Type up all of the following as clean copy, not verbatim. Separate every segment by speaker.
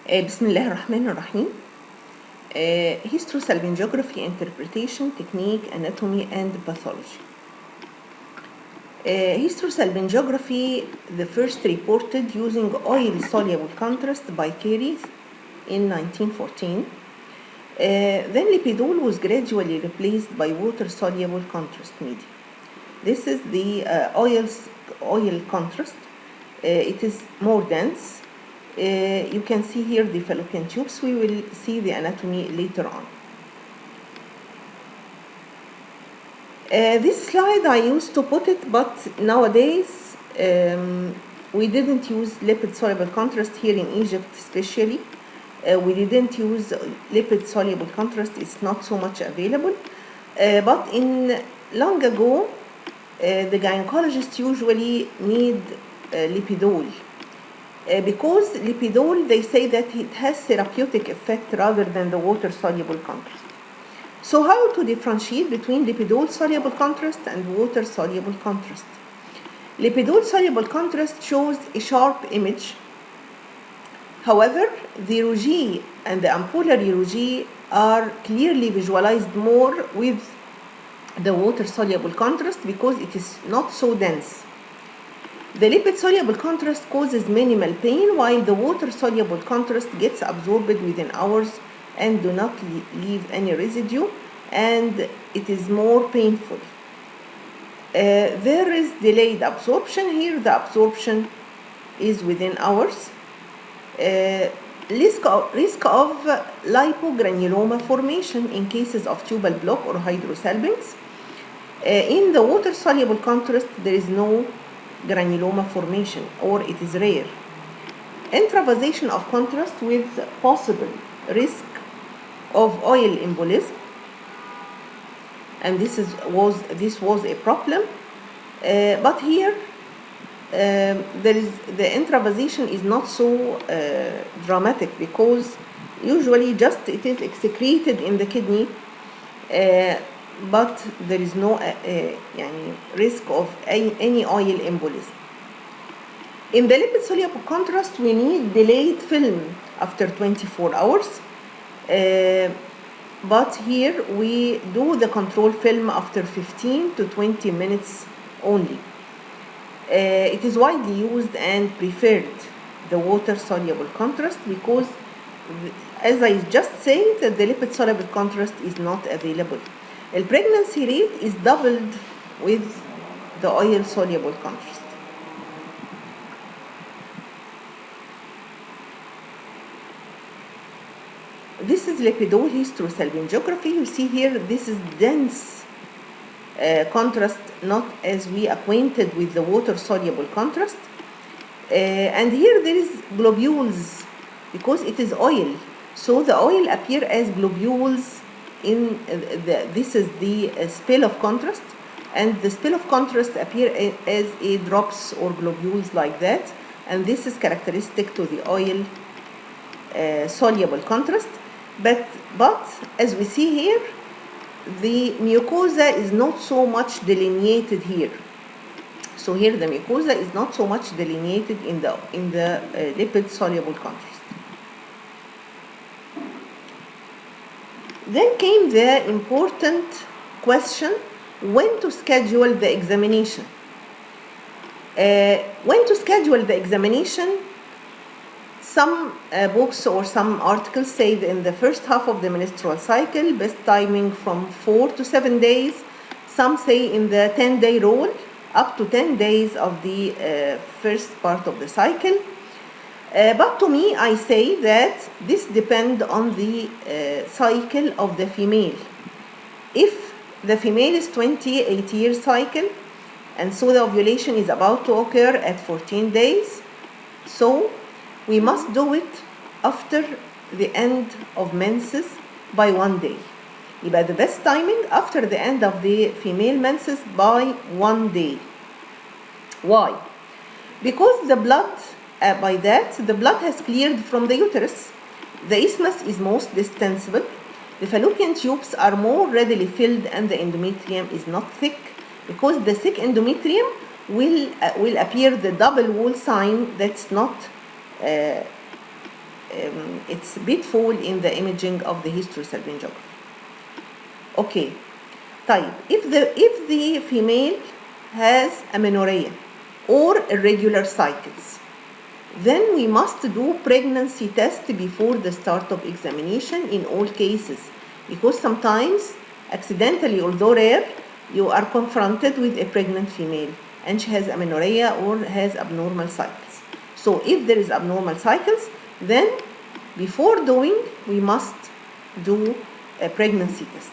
Speaker 1: بسم الله الرحمن الرحيم. Hysterosalpingiography interpretation, technique, anatomy, and pathology. Hysterosalpingiography, the first reported using oil-soluble contrast by Carey in 1914. Then lipidol was gradually replaced by water-soluble contrast media. This is the oil contrast. It is more dense. You can see here the fallopian tubes. We will see the anatomy later on. This slide I used to put it, but nowadays we didn't use lipid-soluble contrast here in Egypt especially. We didn't use lipid-soluble contrast. It's not so much available. But in long ago, the gynecologists usually need lipidol. Because lipidol, they say that it has therapeutic effect rather than the water-soluble contrast. So how to differentiate between lipidol-soluble contrast and water-soluble contrast? Lipidol-soluble contrast shows a sharp image. However, the ROG and the ampullary ROG are clearly visualized more with the water-soluble contrast because it is not so dense. The lipid-soluble contrast causes minimal pain, while the water-soluble contrast gets absorbed within hours and do not leave any residue, and it is more painful. There is delayed absorption. Here the absorption is within hours. Risk of lipogranuloma formation in cases of tubal block or hydrosalpinx. In the water-soluble contrast, there is no granuloma formation, or it is rare. Intravasation of contrast with possible risk of oil embolism, and this was a problem. But here the intravasation is not so dramatic because usually just it is excreted in the kidney. But there is no risk of any oil embolism. In the lipid-soluble contrast, we need delayed film after 24 hours. But here we do the control film after 15 to 20 minutes only. It is widely used and preferred, the water-soluble contrast, because, as I just said, the lipid-soluble contrast is not available. The pregnancy rate is doubled with the oil-soluble contrast. This is lipidol hysterosalpingiography. You see here, this is dense contrast, not as we acquainted with the water-soluble contrast. And here there is globules because it is oil. So the oil appear as globules in this is the spill of contrast, and the spill of contrast appear as a drops or globules like that, and this is characteristic to the oil soluble contrast. But as we see here, the mucosa is not so much delineated here. So here the mucosa is not so much delineated in the lipid soluble contrast. Then came the important question: when to schedule the examination? When to schedule the examination? Some books or some articles say that in the first half of the menstrual cycle, best timing from 4 to 7 days. Some say in the 10-day rule, up to 10 days of the first part of the cycle. But to me, I say that this depends on the cycle of the female. If the female is 28-year cycle, and so the ovulation is about to occur at 14 days, so we must do it after the end of menses by 1 day. But the best timing after the end of the female menses by 1 day. Why? Because the blood, by that, the blood has cleared from the uterus. The isthmus is most distensible. The fallopian tubes are more readily filled, and the endometrium is not thick, because the thick endometrium will appear the double wall sign that's not it's pitfall in the imaging of the hysterosalpingography. Okay, طيب if the female has amenorrhea or irregular cycles, then we must do pregnancy test before the start of examination in all cases, because sometimes accidentally, although rare, you are confronted with a pregnant female and she has amenorrhea or has abnormal cycles. So if there is abnormal cycles, then before doing, we must do a pregnancy test.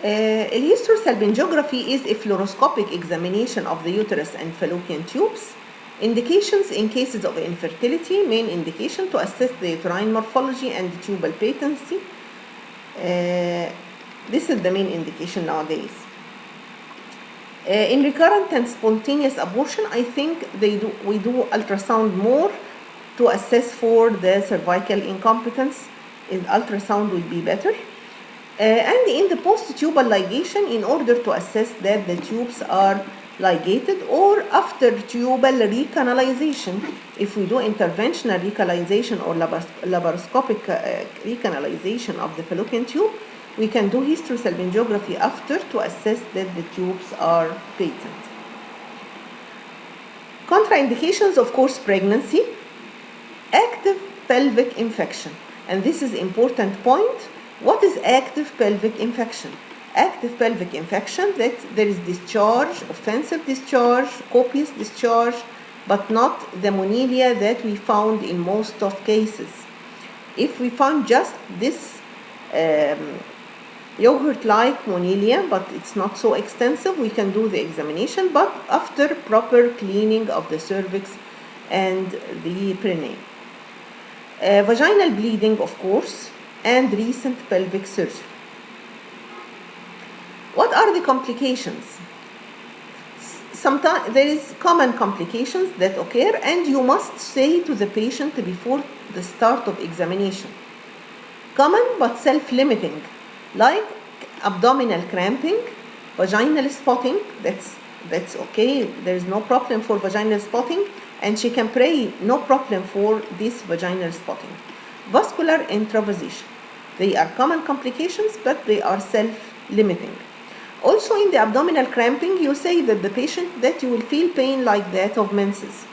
Speaker 1: Hysterosalpingography is a fluoroscopic examination of the uterus and fallopian tubes. Indications in cases of infertility, main indication to assess the uterine morphology and tubal patency. This is the main indication nowadays. In recurrent and spontaneous abortion, I think we do ultrasound more to assess for the cervical incompetence. Ultrasound would be better. And in the post-tubal ligation, in order to assess that the tubes are ligated, or after tubal recanalization, if we do interventional recanalization or laparoscopic recanalization of the fallopian tube, we can do hysterosalpingography after to assess that the tubes are patent. Contraindications, of course, pregnancy, active pelvic infection, and this is important point. What is active pelvic infection? Active pelvic infection, that there is discharge, offensive discharge, copious discharge, but not the monilia that we found in most of cases. If we found just this yogurt-like monilia, but it's not so extensive, we can do the examination, but after proper cleaning of the cervix and the perineum. Vaginal bleeding, of course, and recent pelvic surgery. What are the complications? Sometimes there is common complications that occur, and you must say to the patient before the start of examination. Common but self-limiting, like abdominal cramping, vaginal spotting. That's okay. There is no problem for vaginal spotting, and she can pray no problem for this vaginal spotting. Vascular intravasation. They are common complications, but they are self-limiting. Also, in the abdominal cramping, you say that the patient that you will feel pain like that of menses.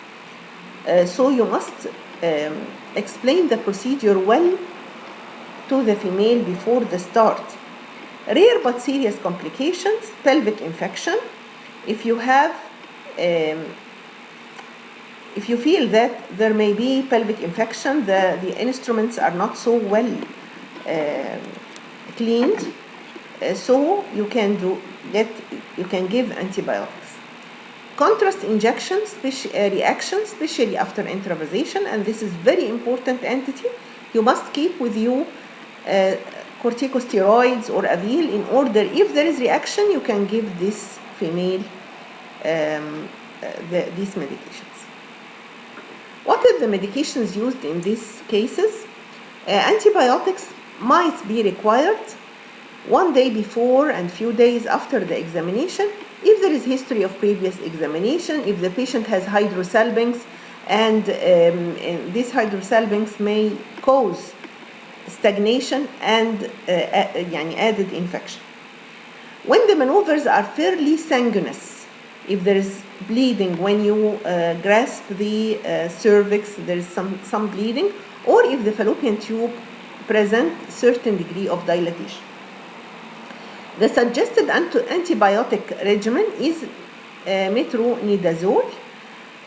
Speaker 1: So you must explain the procedure well to the female before the start. Rare but serious complications, pelvic infection. If you have, if you feel that there may be pelvic infection, the instruments are not so well cleaned, so you can give antibiotics. Contrast injection reaction, especially after intravasation, and this is very important entity. You must keep with you corticosteroids or Avil in order, if there is reaction, you can give this female these medications. What are the medications used in these cases? Antibiotics might be required 1 day before and few days after the examination if there is history of previous examination, if the patient has hydrosalpinx, and these hydrosalpinx may cause stagnation and added infection. When the maneuvers are fairly sanguineous, if there is bleeding when you grasp the cervix, there is some bleeding, or if the fallopian tube present certain degree of dilatation. The suggested antibiotic regimen is metronidazole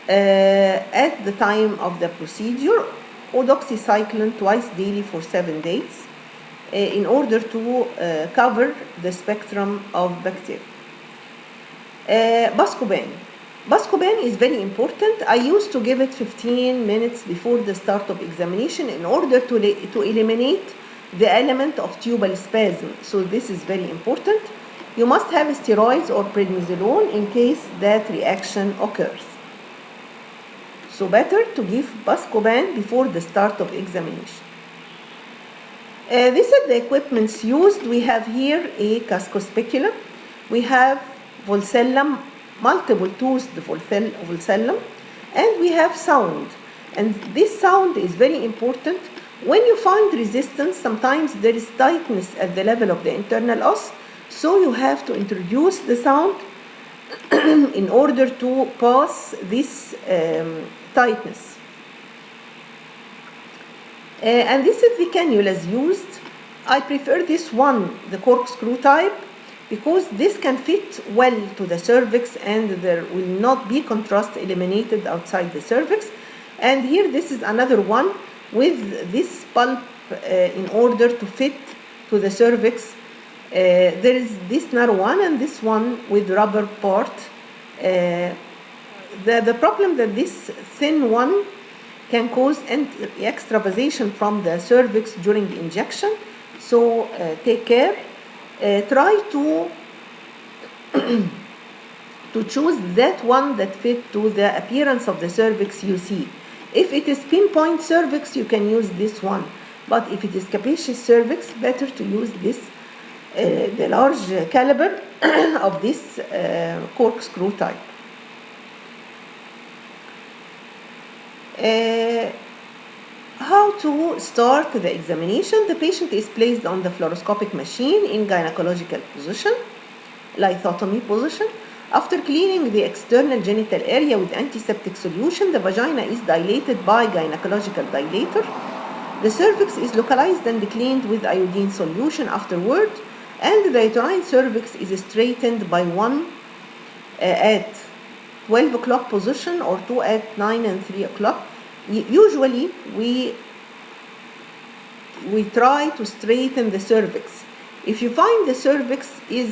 Speaker 1: at the time of the procedure, or doxycycline twice daily for 7 days in order to cover the spectrum of bacteria. Buscopan. Buscopan is very important. I used to give it 15 minutes before the start of examination in order to eliminate the element of tubal spasm. So this is very important. You must have steroids or prednisolone in case that reaction occurs. So better to give Buscopan before the start of examination. This is the equipments used. We have here a cascospecula. We have Volcellum multiple toothed valcellum, and we have sound. And this sound is very important. When you find resistance, sometimes there is tightness at the level of the internal os, so you have to introduce the sound in order to pass this tightness. And this is the cannulas used. I prefer this one, the corkscrew type, because this can fit well to the cervix and there will not be contrast eliminated outside the cervix. And here this is another one with this pulp in order to fit to the cervix. There is this narrow one and this one with rubber part. The problem that this thin one can cause extravasation from the cervix during the injection. So take care. Try to choose that one that fit to the appearance of the cervix you see. If it is pinpoint cervix, you can use this one. But if it is capacious cervix, better to use this, the large caliber of this corkscrew type. How to start the examination? The patient is placed on the fluoroscopic machine in gynecological position, lithotomy position. After cleaning the external genital area with antiseptic solution, the vagina is dilated by gynecological dilator. The cervix is localized and cleaned with iodine solution afterward, and the uterine cervix is straightened by one at 12 o'clock position or two at 9 and 3 o'clock. Usually we try to straighten the cervix. If you find the cervix is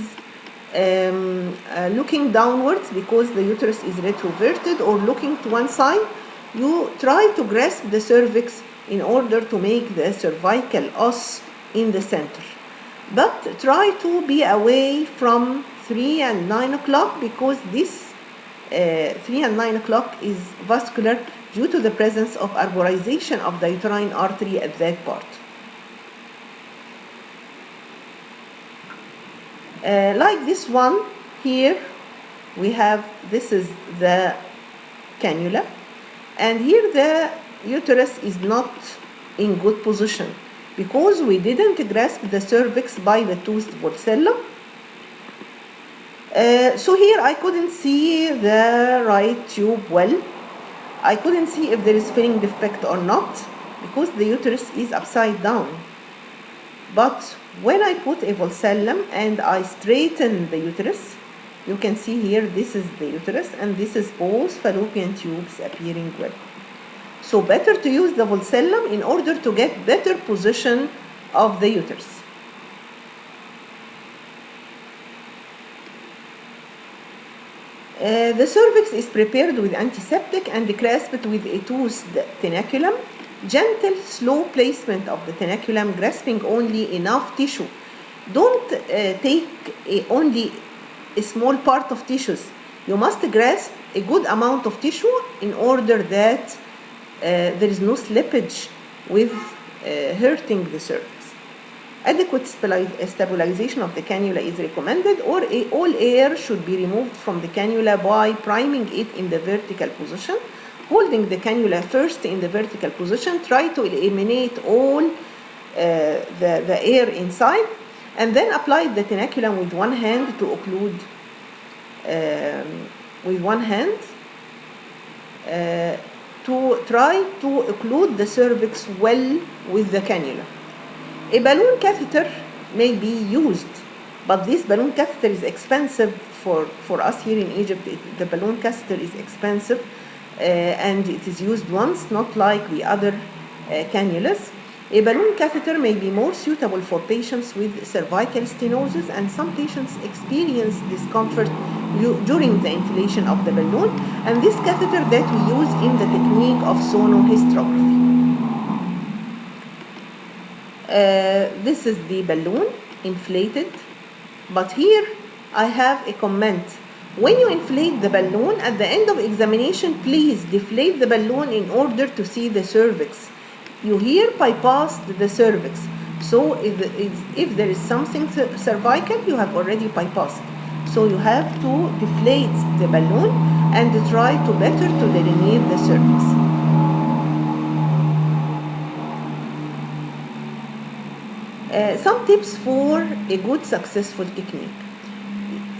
Speaker 1: looking downwards because the uterus is retroverted or looking to one side, you try to grasp the cervix in order to make the cervical os in the center. But try to be away from 3 and 9 o'clock because this 3 and 9 o'clock is vascular due to the presence of arborization of the uterine artery at that part. Like this one here, we have, this is the cannula, and here the uterus is not in good position because we didn't grasp the cervix by the toothed valcellum. So here I couldn't see the right tube well. I couldn't see if there is filling defect or not because the uterus is upside down. But when I put a valcellum and I straighten the uterus, you can see here this is the uterus and this is both fallopian tubes appearing well. So better to use the valcellum in order to get better position of the uterus. The cervix is prepared with antiseptic and grasped with a toothed tenaculum. Gentle, slow placement of the tenaculum, grasping only enough tissue. Don't take only a small part of tissues. You must grasp a good amount of tissue in order that there is no slippage with hurting the cervix. Adequate stabilization of the cannula is recommended, or all air should be removed from the cannula by priming it in the vertical position. Holding the cannula first in the vertical position, try to eliminate all the air inside, and then apply the tenaculum with one hand to occlude, to try to occlude the cervix well with the cannula. A balloon catheter may be used, but this balloon catheter is expensive for us here in Egypt. The balloon catheter is expensive and it is used once, not like the other cannulas. A balloon catheter may be more suitable for patients with cervical stenosis, and some patients experience discomfort during the inflation of the balloon, and this catheter that we use in the technique of sonohysterography. This is the balloon inflated, but here I have a comment. When you inflate the balloon at the end of examination, please deflate the balloon in order to see the cervix. You here bypassed the cervix, so if there is something cervical, you have already bypassed. So you have to deflate the balloon and try to better to delineate the cervix. Some tips for a good successful technique.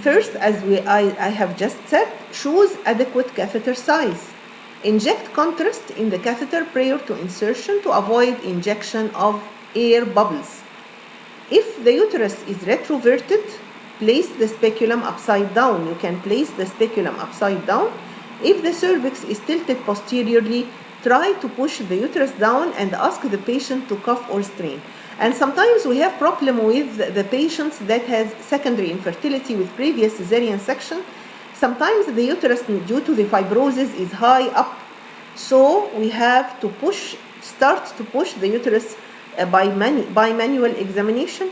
Speaker 1: First, as I have just said, choose adequate catheter size. Inject contrast in the catheter prior to insertion to avoid injection of air bubbles. If the uterus is retroverted, place the speculum upside down. You can place the speculum upside down. If the cervix is tilted posteriorly, try to push the uterus down and ask the patient to cough or strain. And sometimes we have problem with the patients that has secondary infertility with previous cesarean section. Sometimes the uterus, due to the fibrosis, is high up. So we have to start to push the uterus by manual examination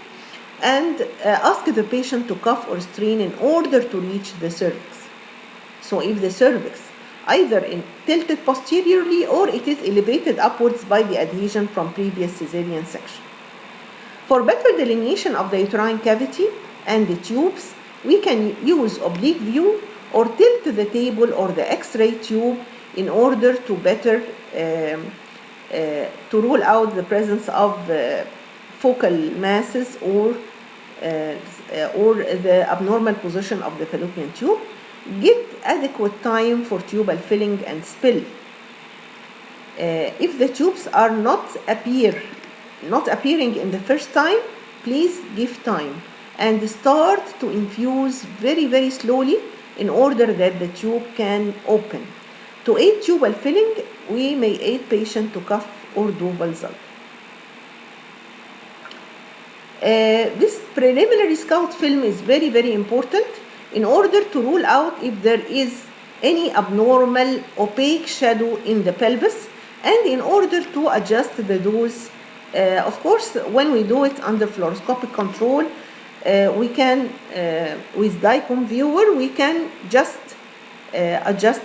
Speaker 1: and ask the patient to cough or strain in order to reach the cervix. So if the cervix either tilted posteriorly or it is elevated upwards by the adhesion from previous cesarean section. For better delineation of the uterine cavity and the tubes, we can use oblique view or tilt the table or the X-ray tube in order to better to rule out the presence of focal masses or the abnormal position of the fallopian tube. Get adequate time for tubal filling and spill. If the tubes are not appearing in the first time, please give time and start to infuse very, very slowly in order that the tube can open. To aid tubal filling, we may aid patient to cough or do valsalva. This preliminary scout film is very, very important in order to rule out if there is any abnormal opaque shadow in the pelvis and in order to adjust the dose. Of course, when we do it under fluoroscopic control, we can, with DICOM viewer, we can just adjust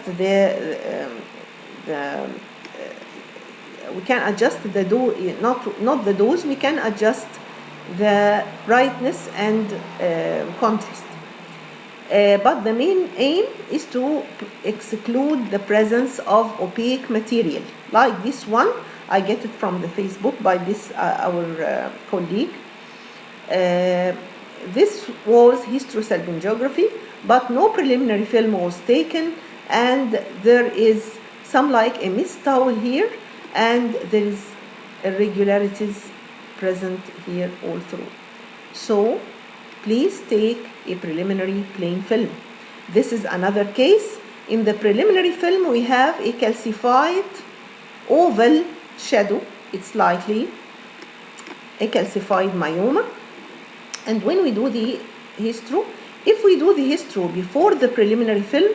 Speaker 1: we can adjust the dose, not the dose, we can adjust the brightness and contrast. But the main aim is to exclude the presence of opaque material. Like this one, I get it from the Facebook by this our colleague. This was hysterosalpingiography, but no preliminary film was taken, and there is some like a mist towel here, and there is irregularities present here all through. So please take a preliminary plain film. This is another case. In the preliminary film, we have a calcified oval shadow. It's likely a calcified myoma. And when we do the histro, if we do the histro before the preliminary film,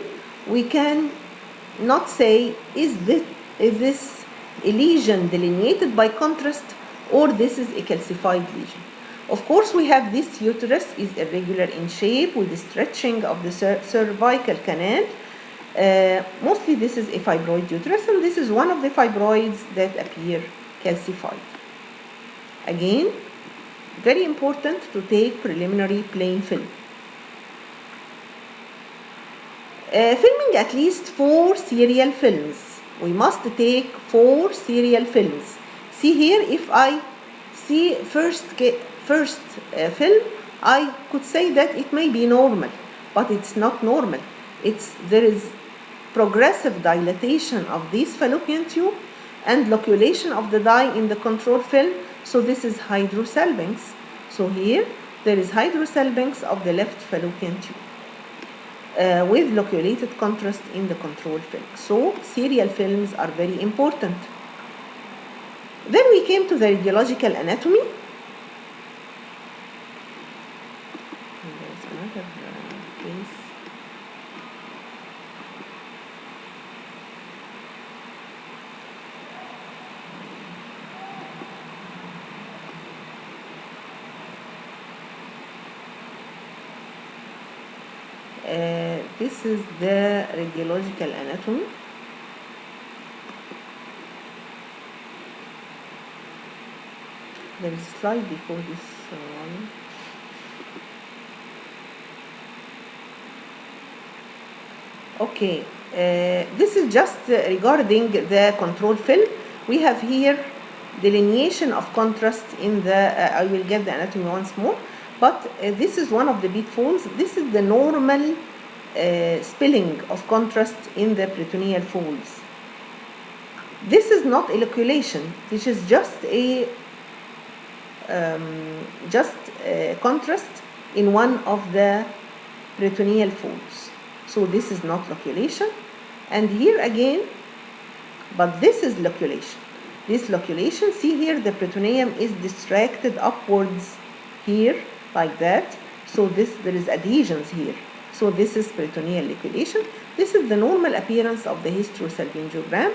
Speaker 1: we can not say, is this a lesion delineated by contrast or this is a calcified lesion. Of course, we have this uterus is irregular in shape with the stretching of the cervical canal. Mostly this is a fibroid uterus, and this is one of the fibroids that appear calcified. Again, very important to take preliminary plain film. Filming at least 4 serial films. We must take 4 serial films. See here, if I see first film, I could say that it may be normal, but it's not normal. There is progressive dilatation of this fallopian tube and loculation of the dye in the control film. So this is hydrosalpinx. So here there is hydrosalpinx of the left fallopian tube with loculated contrast in the control film. So serial films are very important. Then we came to the radiological anatomy. There's another case. This is the radiological anatomy. There is a slide before this one. Okay, this is just regarding the control film. We have here delineation of contrast in the, I will get the anatomy once more, but this is one of the pitfalls. This is the normal spilling of contrast in the peritoneal folds. This is not eloculation. This is just a contrast in one of the peritoneal folds. So this is not loculation. And here again, but this is loculation. This loculation, see here the peritoneum is distracted upwards here like that. So there is adhesions here. So this is peritoneal loculation. This is the normal appearance of the hysterosalpingogram.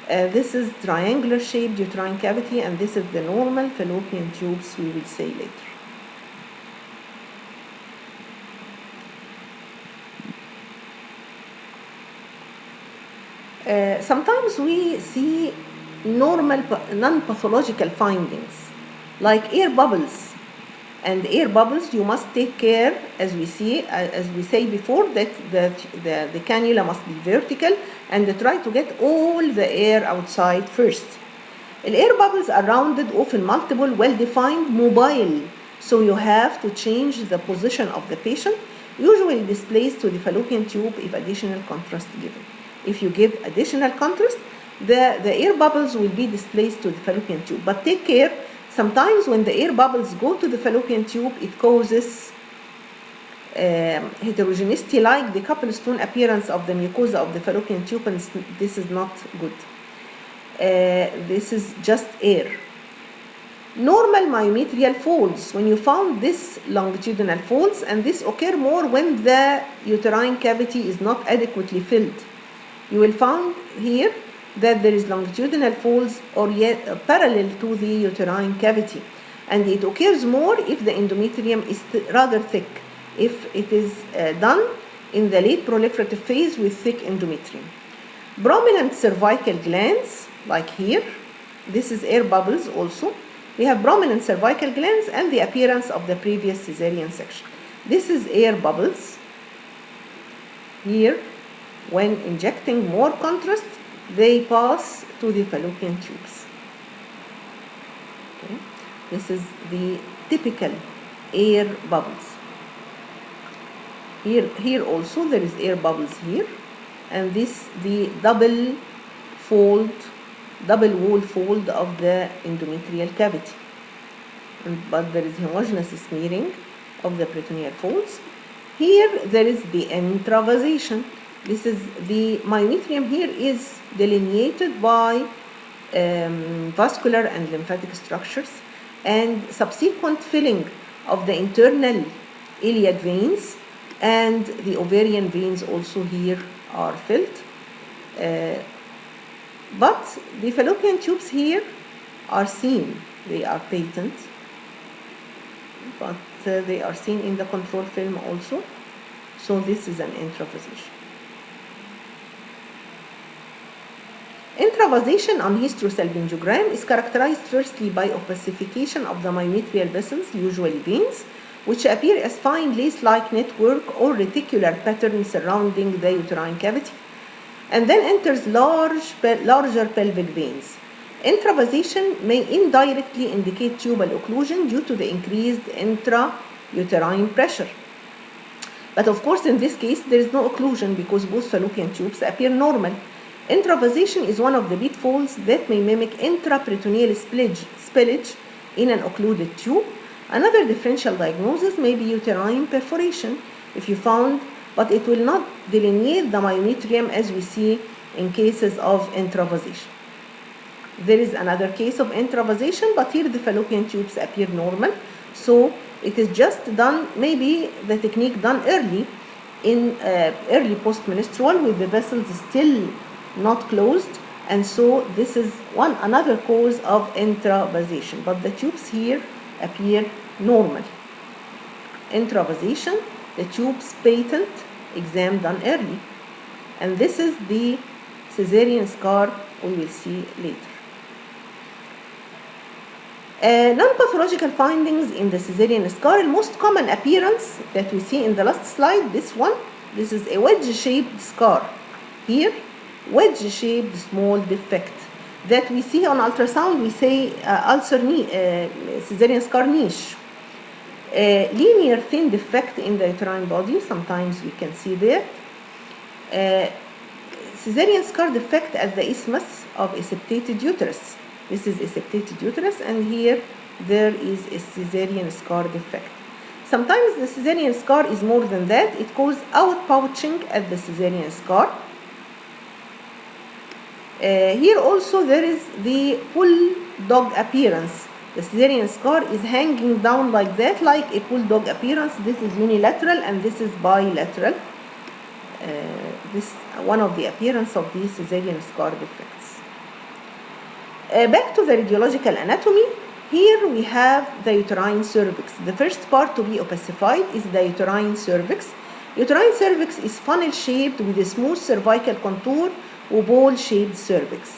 Speaker 1: This is triangular shaped uterine cavity, and this is the normal fallopian tubes, we will say later. Sometimes we see normal non-pathological findings like air bubbles. And air bubbles, you must take care, as we say before, that the cannula must be vertical and try to get all the air outside first. The air bubbles are rounded, often multiple, well-defined, mobile. So you have to change the position of the patient, usually displaced to the fallopian tube if additional contrast given. If you give additional contrast, the air bubbles will be displaced to the fallopian tube. But take care, sometimes when the air bubbles go to the fallopian tube, it causes heterogeneity, like the couple stone appearance of the mucosa of the fallopian tube, and this is not good. This is just air. Normal myometrial folds, when you found this longitudinal folds, and this occur more when the uterine cavity is not adequately filled. You will find here that there is longitudinal folds or yet parallel to the uterine cavity, and it occurs more if the endometrium is rather thick, if it is done in the late proliferative phase with thick endometrium. Prominent cervical glands, like here, this is air bubbles also. We have prominent cervical glands and the appearance of the previous cesarean section. This is air bubbles. Here, when injecting more contrast, they pass to the fallopian tubes. Okay. This is the typical air bubbles. Here also there is air bubbles here, and this the double wall fold of the endometrial cavity. But there is homogeneous smearing of the peritoneal folds. Here there is the intravasation. This is the myometrium here is delineated by vascular and lymphatic structures, and subsequent filling of the internal iliac veins, and the ovarian veins also here are filled. But the fallopian tubes here are seen, they are patent, but they are seen in the control film also. So this is an intravasation. Intravasation on hysterosalpingogram is characterized firstly by opacification of the myometrial vessels, usually veins, which appear as fine lace-like network or reticular pattern surrounding the uterine cavity, and then enters larger pelvic veins. Intravasation may indirectly indicate tubal occlusion due to the increased intrauterine pressure. But of course, in this case, there is no occlusion because both fallopian tubes appear normal. Intravasation is one of the pitfalls that may mimic intraperitoneal spillage in an occluded tube. Another differential diagnosis may be uterine perforation if you found, but it will not delineate the myometrium as we see in cases of intravasation. There is another case of intravasation, but here the fallopian tubes appear normal. So it is just done, maybe the technique done early, in early postmenstrual with the vessels still not closed, and so this is another cause of intravasation, but the tubes here appear normal. Intravasation, the tubes patent, exam done early, and this is the cesarean scar we will see later. Non-pathological findings in the cesarean scar. The most common appearance that we see in the last slide, this one, This is a wedge-shaped scar. Here, wedge-shaped small defect that we see on ultrasound. We say cesarean scar niche. Linear thin defect in the uterine body, sometimes we can see there. Cesarean scar defect at the isthmus of a septated uterus. This is a septated uterus, and here there is a cesarean scar defect. Sometimes the cesarean scar is more than that. It causes outpouching at the cesarean scar. Here also there is the bulldog appearance. The cesarean scar is hanging down like that, like a bulldog appearance. This is unilateral and this is bilateral. This one of the appearance of these cesarean scar defects. Back to the radiological anatomy. Here we have the uterine cervix. The first part to be opacified is the uterine cervix. Uterine cervix is funnel shaped with a smooth cervical contour or ball shaped cervix.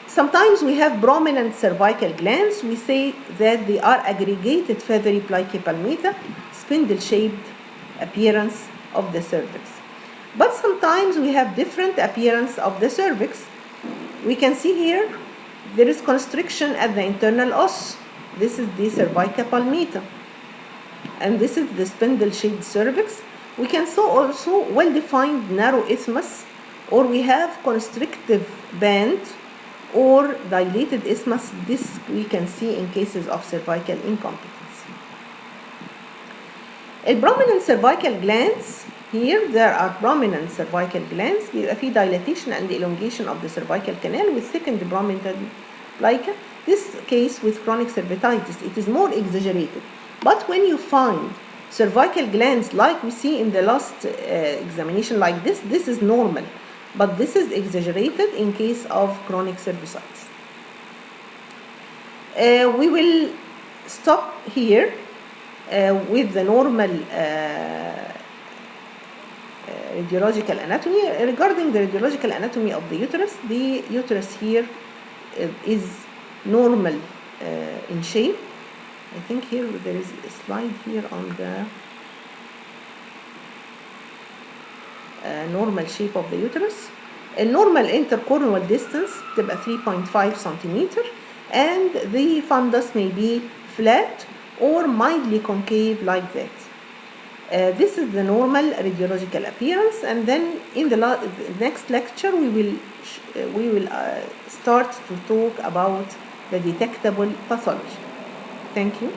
Speaker 1: Sometimes we have prominent cervical glands. We say that they are aggregated feathery plicae palmata, spindle shaped appearance of the cervix. But sometimes we have different appearance of the cervix. We can see here there is constriction at the internal os. This is the cervical palmata, and this is the spindle shaped cervix. We can see also well-defined narrow isthmus, or we have constrictive band or dilated isthmus. This we can see in cases of cervical incompetence. A prominent cervical glands. Here there are prominent cervical glands. بيبقى في dilatation and elongation of the cervical canal with thickened prominent plica. This case with chronic cervicitis, it is more exaggerated. But when you find cervical glands like we see in the last examination like this is normal. But this is exaggerated in case of chronic cervicitis. We will stop here with the normal radiological anatomy. Regarding the radiological anatomy of the uterus here is normal in shape. I think here there is a slide here on the normal shape of the uterus. A normal intercornual distance تبقى 3.5 centimeter, and the fundus may be flat or mildly concave like that. This is the normal radiological appearance, and then in the next lecture we will start to talk about the detectable pathology. Thank you.